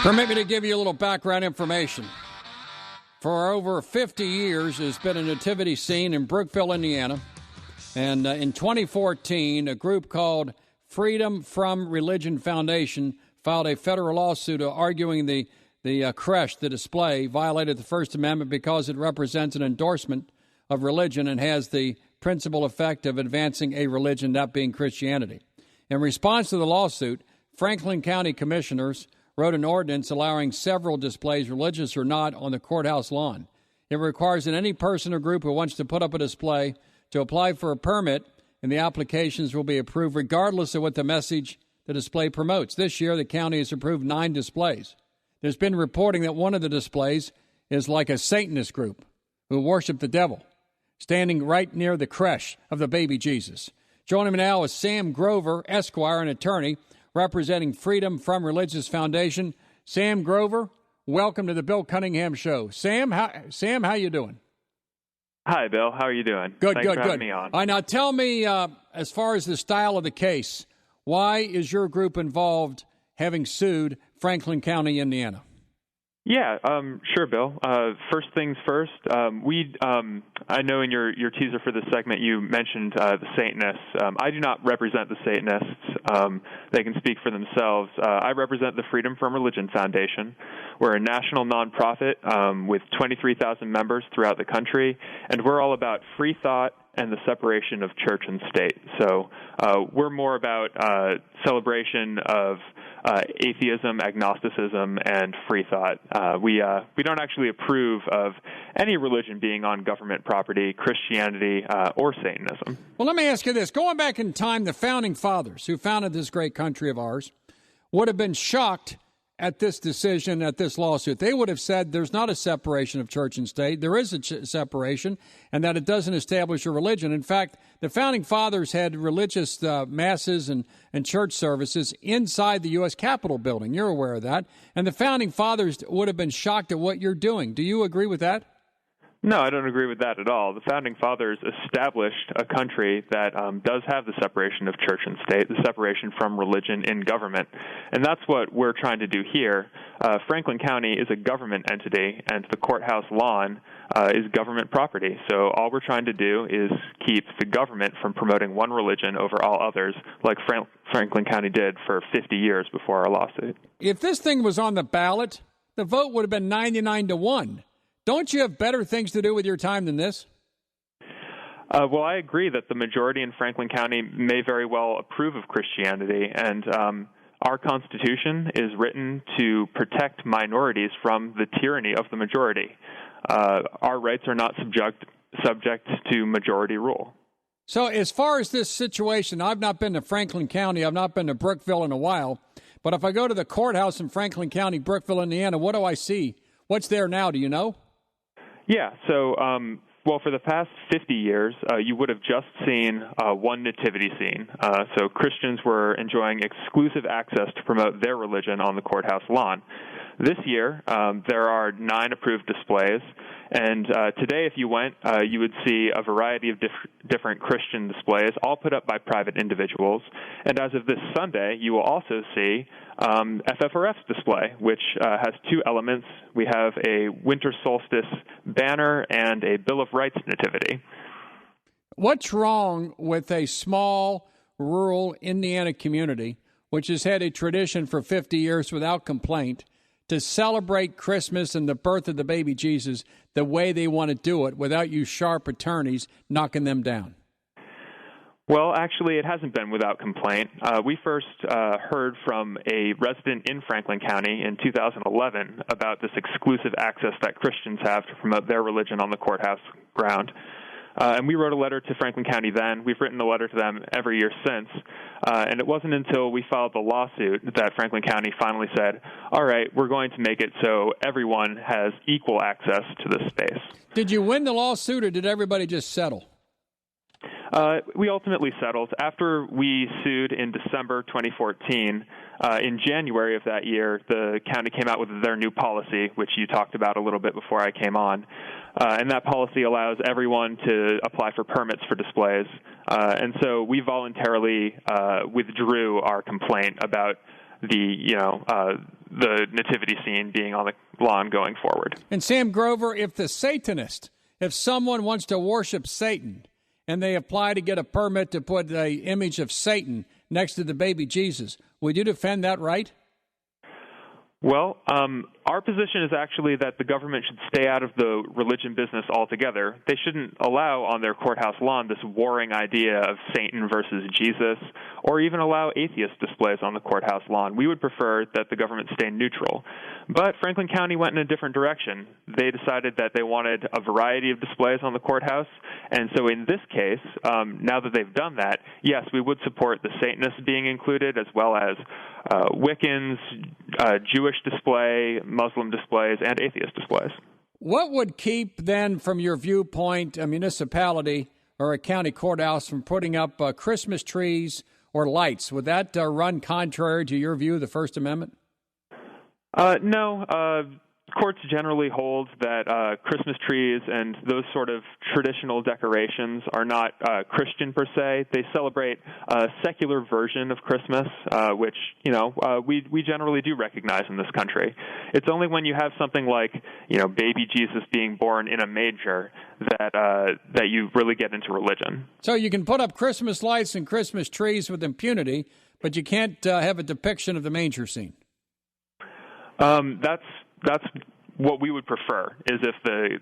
Permit me to give you a little background information. For over 50 years, there's been a nativity scene in Brookville, Indiana. And in 2014, a group called Freedom from Religion Foundation filed a federal lawsuit arguing the creche, the display, violated the First Amendment because it represents an endorsement of religion and has the principal effect of advancing a religion, that being Christianity. In response to the lawsuit, Franklin County commissioners wrote an ordinance allowing several displays, religious or not, on the courthouse lawn. It requires that any person or group who wants to put up a display to apply for a permit, and the applications will be approved regardless of what the message the display promotes. This year, the county has approved 9 displays. There's been reporting that one of the displays is like a Satanist group who worship the devil, standing right near the creche of the baby Jesus. Joining me now is Sam Grover, Esquire, an attorney representing Freedom from Religious Foundation. Sam Grover, welcome to the Bill Cunningham Show. Sam, how you doing? Hi, Bill. How are you doing? Good, Thanks good, for good. having me on. All right, now tell me, as far as the style of the case, why is your group involved having sued Franklin County, Indiana? Yeah, sure, Bill. First things first, I know in your teaser for this segment you mentioned the Satanists. I do not represent the Satanists. They can speak for themselves. I represent the Freedom from Religion Foundation. We're a national nonprofit with 23,000 members throughout the country, and we're all about free thought and the separation of church and state. So we're more about celebration of atheism, agnosticism, and free thought. We don't actually approve of any religion being on government property, Christianity, or Satanism. Well, let me ask you this. Going back in time, the founding fathers who founded this great country of ours would have been shocked at this decision, at this lawsuit. They would have said there's not a separation of church and state. There is a separation, and that it doesn't establish a religion. In fact, the founding fathers had religious masses and church services inside the U.S. Capitol building. You're aware of that. And the founding fathers would have been shocked at what you're doing. Do you agree with that? No, I don't agree with that at all. The Founding Fathers established a country that does have the separation of church and state, the separation from religion in government, and that's what we're trying to do here. Franklin County is a government entity, and the courthouse lawn is government property. So all we're trying to do is keep the government from promoting one religion over all others, like Franklin County did for 50 years before our lawsuit. If this thing was on the ballot, the vote would have been 99-1. Don't you have better things to do with your time than this? Well, I agree that the majority in Franklin County may very well approve of Christianity, and our Constitution is written to protect minorities from the tyranny of the majority. Our rights are not subject to majority rule. So as far as this situation, I've not been to Franklin County, I've not been to Brookville in a while, but if I go to the courthouse in Franklin County, Brookville, Indiana, what do I see? What's there now? Do you know? Yeah, so, well, for the past 50 years, you would have just seen one nativity scene. So Christians were enjoying exclusive access to promote their religion on the courthouse lawn. This year, there are 9 approved displays, and today, if you went, you would see a variety of different Christian displays, all put up by private individuals. And as of this Sunday, you will also see FFRF's display, which has 2 elements. We have a winter solstice banner and a Bill of Rights nativity. What's wrong with a small, rural Indiana community, which has had a tradition for 50 years without complaint, to celebrate Christmas and the birth of the baby Jesus the way they want to do it without you sharp attorneys knocking them down? Well, actually, it hasn't been without complaint. We first heard from a resident in Franklin County in 2011 about this exclusive access that Christians have to promote their religion on the courthouse ground. And we wrote a letter to Franklin County then. We've written a letter to them every year since. And it wasn't until we filed the lawsuit that Franklin County finally said, all right, we're going to make it so everyone has equal access to this space. Did you win the lawsuit, or did everybody just settle? We ultimately settled. After we sued in December 2014, in January of that year, the county came out with their new policy, which you talked about a little bit before I came on. And that policy allows everyone to apply for permits for displays. And so we voluntarily withdrew our complaint about the nativity scene being on the lawn going forward. And Sam Grover, if someone wants to worship Satan and they apply to get a permit to put an image of Satan next to the baby Jesus, would you defend that right? Well, our position is actually that the government should stay out of the religion business altogether. They shouldn't allow on their courthouse lawn this warring idea of Satan versus Jesus, or even allow atheist displays on the courthouse lawn. We would prefer that the government stay neutral. But Franklin County went in a different direction. They decided that they wanted a variety of displays on the courthouse, and so in this case, now that they've done that, yes, we would support the Satanists being included, as well as Wiccans, Jewish display, Muslim displays, and atheist displays. What would keep, then, from your viewpoint, a municipality or a county courthouse from putting up Christmas trees or lights? Would that run contrary to your view of the First Amendment? No. Courts generally hold that Christmas trees and those sort of traditional decorations are not Christian per se. They celebrate a secular version of Christmas, which we generally do recognize in this country. It's only when you have something like baby Jesus being born in a manger that you really get into religion. So you can put up Christmas lights and Christmas trees with impunity, but you can't have a depiction of the manger scene. That's what we would prefer, is if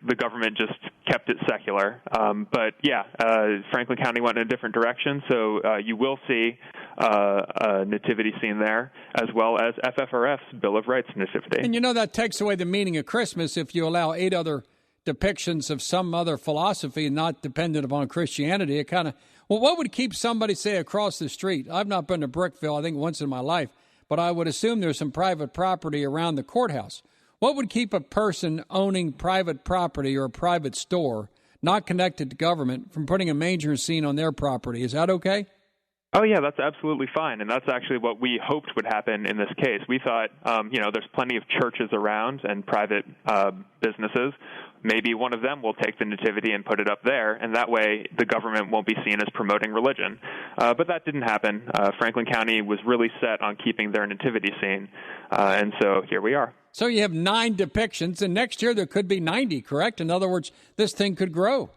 the government just kept it secular. But yeah, Franklin County went in a different direction, so you will see a nativity scene there, as well as FFRF's Bill of Rights nativity. And that takes away the meaning of Christmas if you allow 8 other depictions of some other philosophy not dependent upon Christianity. It what would keep somebody, say, across the street? I've not been to Brookville, I think, once in my life, but I would assume there's some private property around the courthouse. What would keep a person owning private property or a private store not connected to government from putting a manger scene on their property? Is that okay? Oh, yeah, that's absolutely fine, and that's actually what we hoped would happen in this case. We thought, there's plenty of churches around and private businesses. Maybe one of them will take the nativity and put it up there, and that way the government won't be seen as promoting religion. But that didn't happen. Franklin County was really set on keeping their nativity scene, and so here we are. So you have 9 depictions, and next year there could be 90, correct? In other words, this thing could grow.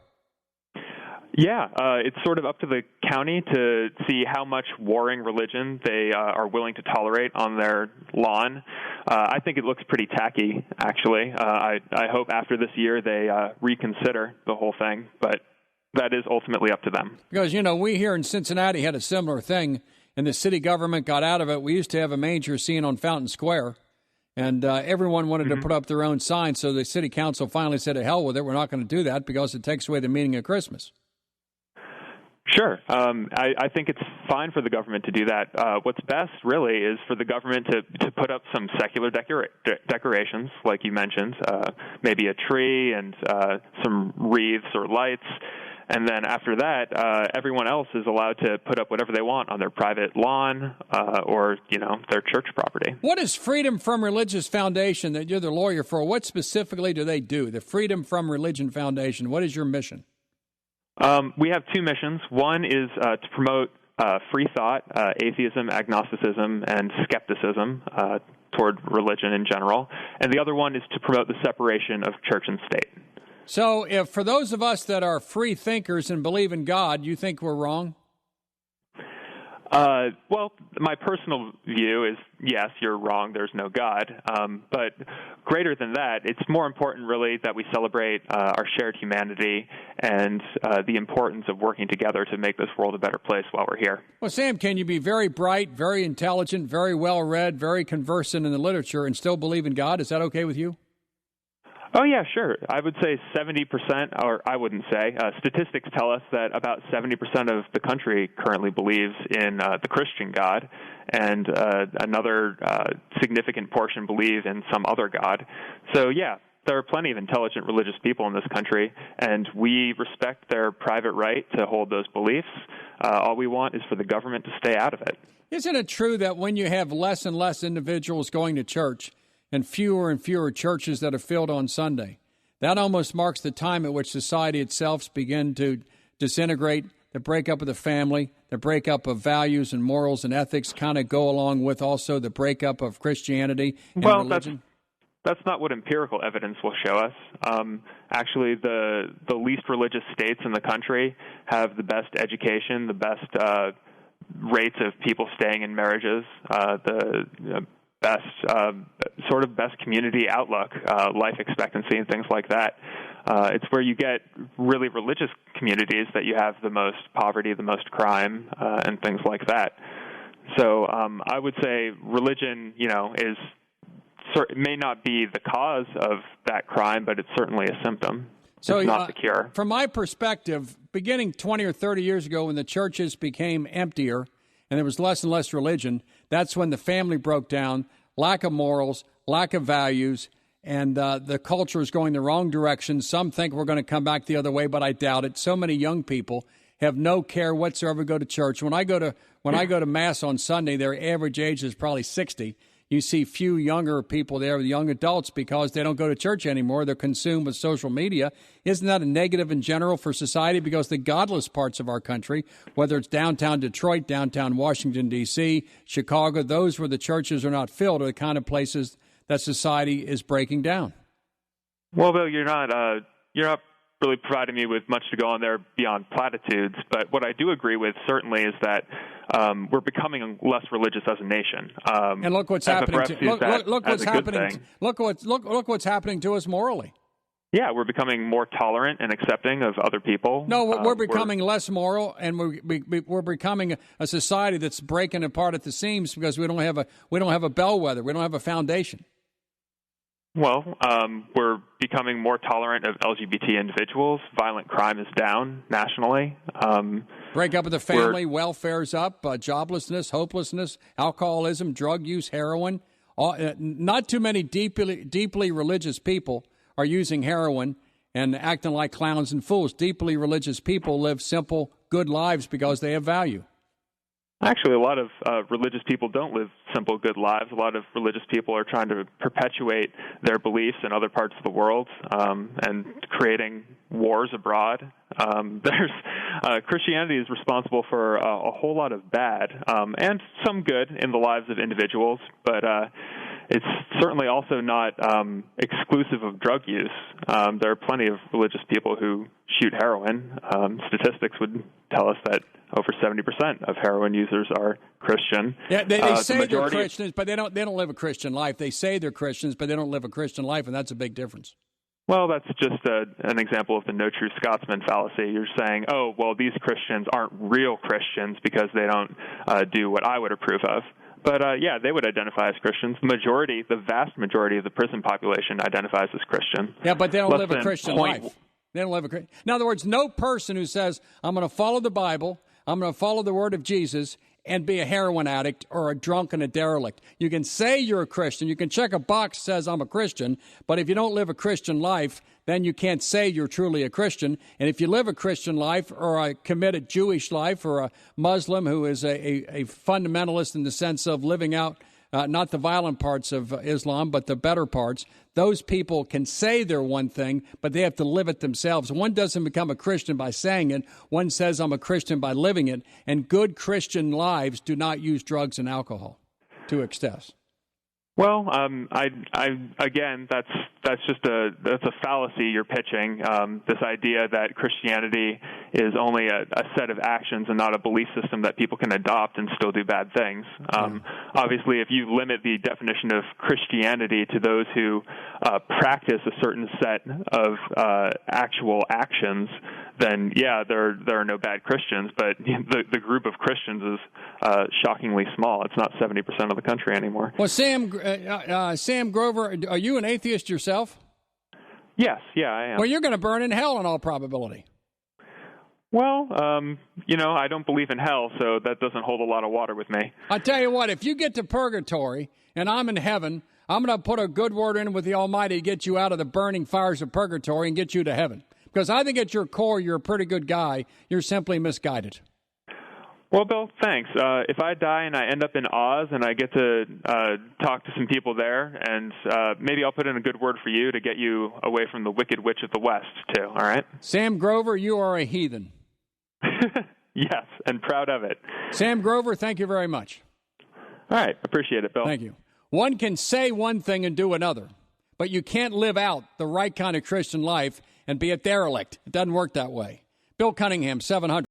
Yeah, it's sort of up to the county to see how much warring religion they are willing to tolerate on their lawn. I think it looks pretty tacky, actually. I hope after this year they reconsider the whole thing, but that is ultimately up to them. Because, we here in Cincinnati had a similar thing, and the city government got out of it. We used to have a manger scene on Fountain Square, and everyone wanted to put up their own sign, so the city council finally said, to hell with it, we're not going to do that because it takes away the meaning of Christmas. Sure. I think it's fine for the government to do that. What's best, really, is for the government to put up some secular decorations, like you mentioned, maybe a tree and some wreaths or lights. And then after that, everyone else is allowed to put up whatever they want on their private lawn or, their church property. What is Freedom from Religious Foundation that you're the lawyer for? What specifically do they do? The Freedom from Religion Foundation, what is your mission? We have 2 missions. One is to promote free thought, atheism, agnosticism, and skepticism toward religion in general. And the other one is to promote the separation of church and state. So if for those of us that are free thinkers and believe in God, you think we're wrong? Well, my personal view is, yes, you're wrong. There's no God. But greater than that, it's more important, really, that we celebrate our shared humanity and the importance of working together to make this world a better place while we're here. Well, Sam, can you be very bright, very intelligent, very well-read, very conversant in the literature and still believe in God? Is that okay with you? Oh, yeah, sure. I would say 70%, or I wouldn't say. Statistics tell us that about 70% of the country currently believes in the Christian God, and another significant portion believe in some other God. So, yeah, there are plenty of intelligent religious people in this country, and we respect their private right to hold those beliefs. All we want is for the government to stay out of it. Isn't it true that when you have less and less individuals going to church, and fewer churches that are filled on Sunday, that almost marks the time at which society itself begins to disintegrate, the breakup of the family, the breakup of values and morals and ethics kind of go along with also the breakup of Christianity and religion? That's not what empirical evidence will show us. Actually, the least religious states in the country have the best education, the best rates of people staying in marriages, the best community outlook, life expectancy, and things like that. It's where you get really religious communities that you have the most poverty, the most crime, and things like that. So I would say religion, it may not be the cause of that crime, but it's certainly a symptom. So it's not the cure. From my perspective, beginning 20 or 30 years ago when the churches became emptier and there was less and less religion, that's when the family broke down, lack of morals, lack of values, and the culture is going the wrong direction. Some think we're going to come back the other way, but I doubt it. So many young people have no care whatsoever to go to church. When I go to Mass on Sunday, their average age is probably 60. You see few younger people there, young adults, because they don't go to church anymore. They're consumed with social media. Isn't that a negative in general for society? Because the godless parts of our country, whether it's downtown Detroit, downtown Washington, D.C., Chicago, those where the churches are not filled are the kind of places that society is breaking down. Well, Bill, you're not really providing me with much to go on there beyond platitudes. But what I do agree with certainly is that we're becoming less religious as a nation. And look what's happening. Look what's happening to us morally. Yeah, we're becoming more tolerant and accepting of other people. No, we're becoming less moral, and we're becoming a society that's breaking apart at the seams because we don't have a bellwether. We don't have a foundation. Well, we're becoming more tolerant of LGBT individuals. Violent crime is down nationally. Breakup of the family, welfare's up, joblessness, hopelessness, alcoholism, drug use, heroin. Not too many deeply religious people are using heroin and acting like clowns and fools. Deeply religious people live simple, good lives because they have value. Actually, a lot of religious people don't live simple, good lives. A lot of religious people are trying to perpetuate their beliefs in other parts of the world and creating wars abroad. Christianity is responsible for a whole lot of bad and some good in the lives of individuals, but it's certainly also not exclusive of drug use. There are plenty of religious people who shoot heroin. Statistics would tell us that over 70% of heroin users are Christian. Yeah, they say they're Christians, but they don't live a Christian life. They say they're Christians, but they don't live a Christian life, and that's a big difference. Well, that's just an example of the no true Scotsman fallacy. You're saying, oh, well, these Christians aren't real Christians because they don't do what I would approve of. But, yeah, they would identify as Christians. The vast majority of the prison population identifies as Christian. Yeah, but they don't live a Christian life. They don't live in other words, no person who says, I'm going to follow the Bible, I'm going to follow the word of Jesus, and be a heroin addict or a drunk and a derelict. You can say you're a Christian. You can check a box that says I'm a Christian, but if you don't live a Christian life, then you can't say you're truly a Christian. And if you live a Christian life or a committed Jewish life or a Muslim who is a fundamentalist in the sense of living out not the violent parts of Islam, but the better parts, those people can say they're one thing, but they have to live it themselves. One doesn't become a Christian by saying it. One says, I'm a Christian by living it. And good Christian lives do not use drugs and alcohol to excess. Well, again, that's a fallacy you're pitching. This idea that Christianity is only a set of actions and not a belief system that people can adopt and still do bad things. Obviously, if you limit the definition of Christianity to those who practice a certain set of actual actions, then yeah, there are no bad Christians. But the group of Christians is shockingly small. It's not 70% of the country anymore. Well, Sam Grover, are you an atheist yourself? Yes, yeah, I am. Well, you're going to burn in hell in all probability. Well, I don't believe in hell, so that doesn't hold a lot of water with me. I tell you what, if you get to purgatory and I'm in heaven, I'm going to put a good word in with the Almighty to get you out of the burning fires of purgatory and get you to heaven. Because I think at your core, you're a pretty good guy. You're simply misguided. Well, Bill, thanks. If I die and I end up in Oz and I get to talk to some people there, and maybe I'll put in a good word for you to get you away from the Wicked Witch of the West, too, all right? Sam Grover, you are a heathen. Yes, and proud of it. Sam Grover, thank you very much. All right. Appreciate it, Bill. Thank you. One can say one thing and do another, but you can't live out the right kind of Christian life and be a derelict. It doesn't work that way. Bill Cunningham, 700.